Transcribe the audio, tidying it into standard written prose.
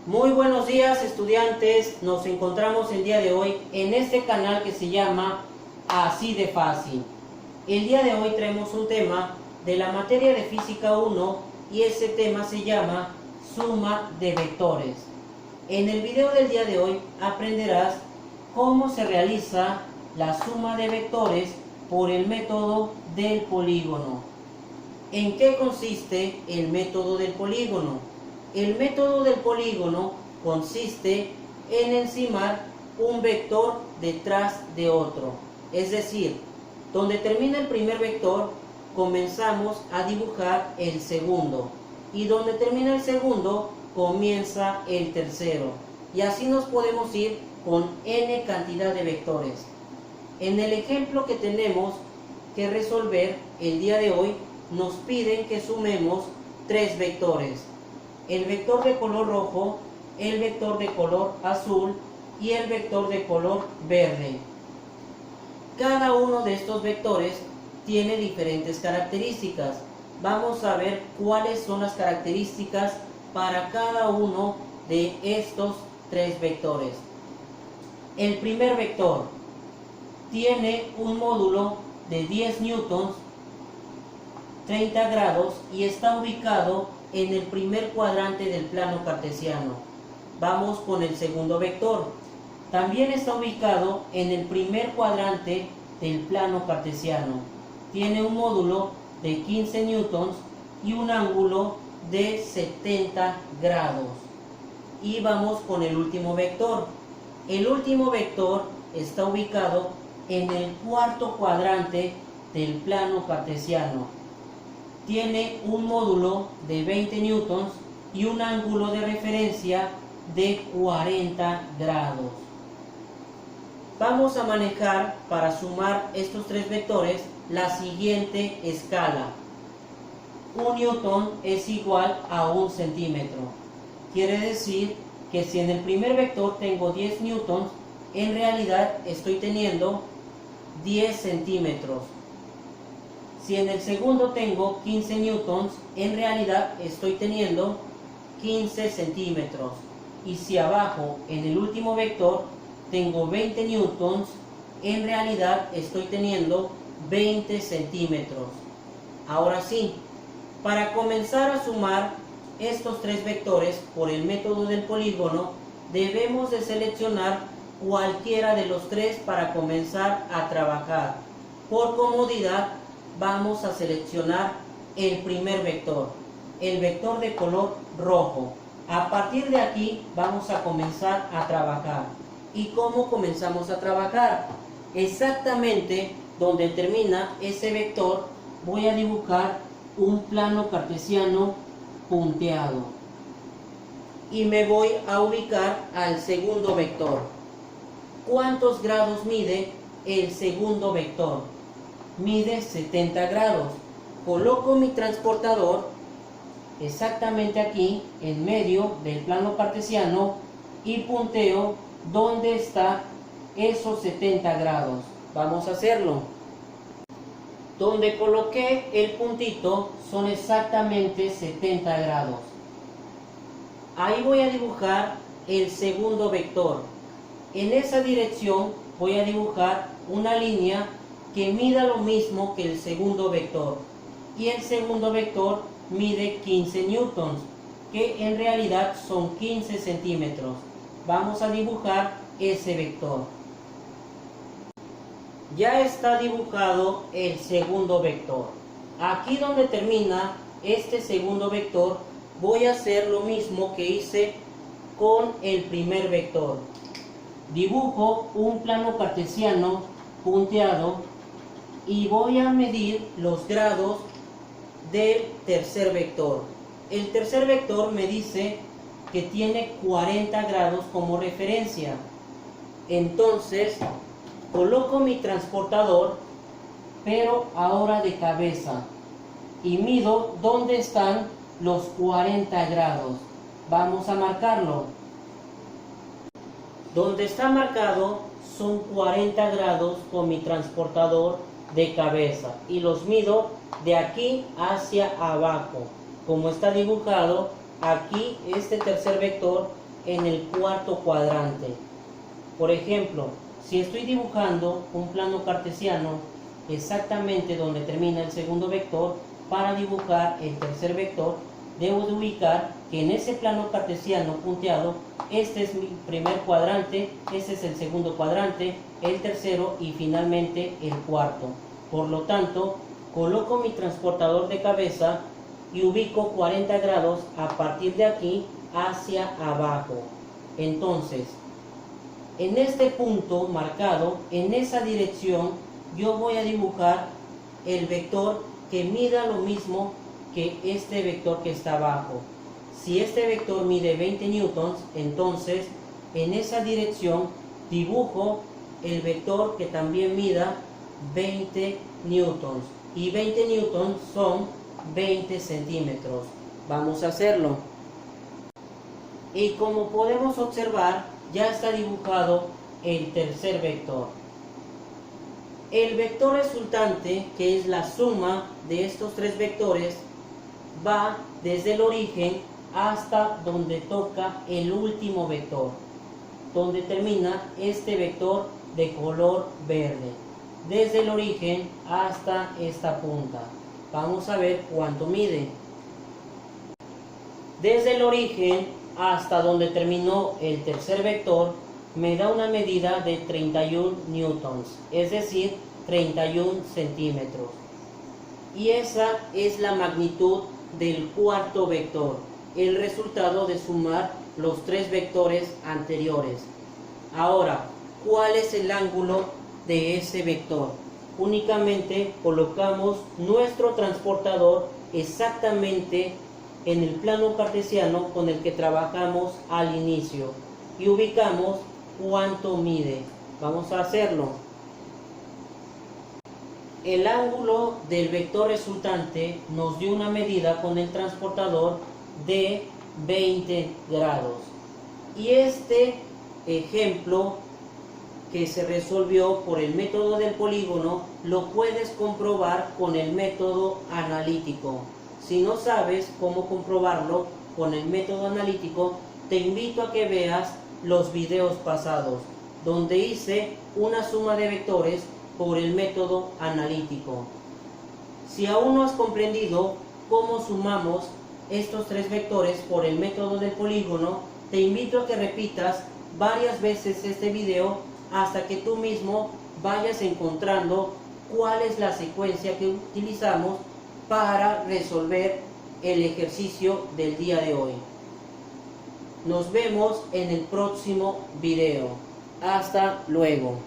Muy buenos días, estudiantes. Nos encontramos el día de hoy en este canal que se llama Así de Fácil. El día de hoy traemos un tema de la materia de Física 1 y ese tema se llama suma de vectores. En el video del día de hoy aprenderás cómo se realiza la suma de vectores por el método del polígono. ¿En qué consiste el método del polígono? El método del polígono consiste en encimar un vector detrás de otro. Es decir, donde termina el primer vector, comenzamos a dibujar el segundo. Y donde termina el segundo, comienza el tercero. Y así nos podemos ir con n cantidad de vectores. En el ejemplo que tenemos que resolver el día de hoy, nos piden que sumemos tres vectores. El vector de color rojo, el vector de color azul y el vector de color verde. Cada uno de estos vectores tiene diferentes características. Vamos a ver cuáles son las características para cada uno de estos tres vectores. El primer vector tiene un módulo de 10 newtons, 30 grados y está ubicado en el primer cuadrante del plano cartesiano. Vamos con el segundo vector. También está ubicado en el primer cuadrante del plano cartesiano. Tiene un módulo de 15 newtons y un ángulo de 70 grados. Y vamos con el último vector. El último vector está ubicado en el cuarto cuadrante del plano cartesiano. Tiene un módulo de 20 newtons y un ángulo de referencia de 40 grados. Vamos a manejar para sumar estos tres vectores la siguiente escala. Un newton es igual a 1 centímetro. Quiere decir que si en el primer vector tengo 10 newtons, en realidad estoy teniendo 10 centímetros. Si en el segundo tengo 15 newtons, en realidad estoy teniendo 15 centímetros. Y si abajo, en el último vector, tengo 20 newtons, en realidad estoy teniendo 20 centímetros. Ahora sí, para comenzar a sumar estos tres vectores por el método del polígono, debemos de seleccionar cualquiera de los tres para comenzar a trabajar. Por comodidad, vamos a seleccionar el primer vector, el vector de color rojo. A partir de aquí vamos a comenzar a trabajar. ¿Y cómo comenzamos a trabajar? Exactamente donde termina ese vector voy a dibujar un plano cartesiano punteado. Y me voy a ubicar al segundo vector. ¿Cuántos grados mide el segundo vector? Mide 70 grados. Coloco mi transportador exactamente aquí en medio del plano cartesiano y punteo donde está esos 70 grados. Vamos a hacerlo. Donde coloqué el puntito son exactamente 70 grados. Ahí voy a dibujar el segundo vector. En esa dirección voy a dibujar una línea que mida lo mismo que el segundo vector. Y el segundo vector mide 15 newtons, que en realidad son 15 centímetros. Vamos a dibujar ese vector. Ya está dibujado el segundo vector. Aquí donde termina este segundo vector, voy a hacer lo mismo que hice con el primer vector. Dibujo un plano cartesiano punteado y voy a medir los grados del tercer vector. El tercer vector me dice que tiene 40 grados como referencia. Entonces coloco mi transportador, pero ahora de cabeza, y mido dónde están los 40 grados. Vamos a marcarlo. Donde está marcado son 40 grados con mi transportador de cabeza y los mido de aquí hacia abajo. Como está dibujado aquí, este tercer vector en el cuarto cuadrante. Por ejemplo, si estoy dibujando un plano cartesiano exactamente donde termina el segundo vector, para dibujar el tercer vector debo de ubicar que en ese plano cartesiano punteado, este es mi primer cuadrante, este es el segundo cuadrante, el tercero y finalmente el cuarto. Por lo tanto, coloco mi transportador de cabeza y ubico 40 grados a partir de aquí hacia abajo. Entonces, en este punto marcado, en esa dirección, yo voy a dibujar el vector que mida lo mismo que este vector que está abajo. Si este vector mide 20 newtons, entonces en esa dirección dibujo el vector que también mida 20 newtons. Y 20 newtons son 20 centímetros. Vamos a hacerlo. Y como podemos observar, ya está dibujado el tercer vector. El vector resultante, que es la suma de estos tres vectores, va desde el origen hasta donde toca el último vector, donde termina este vector de color verde, desde el origen hasta esta punta. Vamos a ver cuánto mide. Desde el origen hasta donde terminó el tercer vector me da una medida de 31 newtons, es decir, 31 centímetros. Y esa es la magnitud del cuarto vector, el resultado de sumar los tres vectores anteriores. Ahora, ¿cuál es el ángulo de ese vector? Únicamente colocamos nuestro transportador exactamente en el plano cartesiano con el que trabajamos al inicio y ubicamos cuánto mide. Vamos a hacerlo. El ángulo del vector resultante nos dio una medida con el transportador de 20 grados. Y este ejemplo que se resolvió por el método del polígono lo puedes comprobar con el método analítico. Si no sabes cómo comprobarlo con el método analítico, te invito a que veas los videos pasados, donde hice una suma de vectores por el método analítico. Si aún no has comprendido cómo sumamos estos tres vectores por el método del polígono, te invito a que repitas varias veces este video hasta que tú mismo vayas encontrando cuál es la secuencia que utilizamos para resolver el ejercicio del día de hoy. Nos vemos en el próximo video. Hasta luego.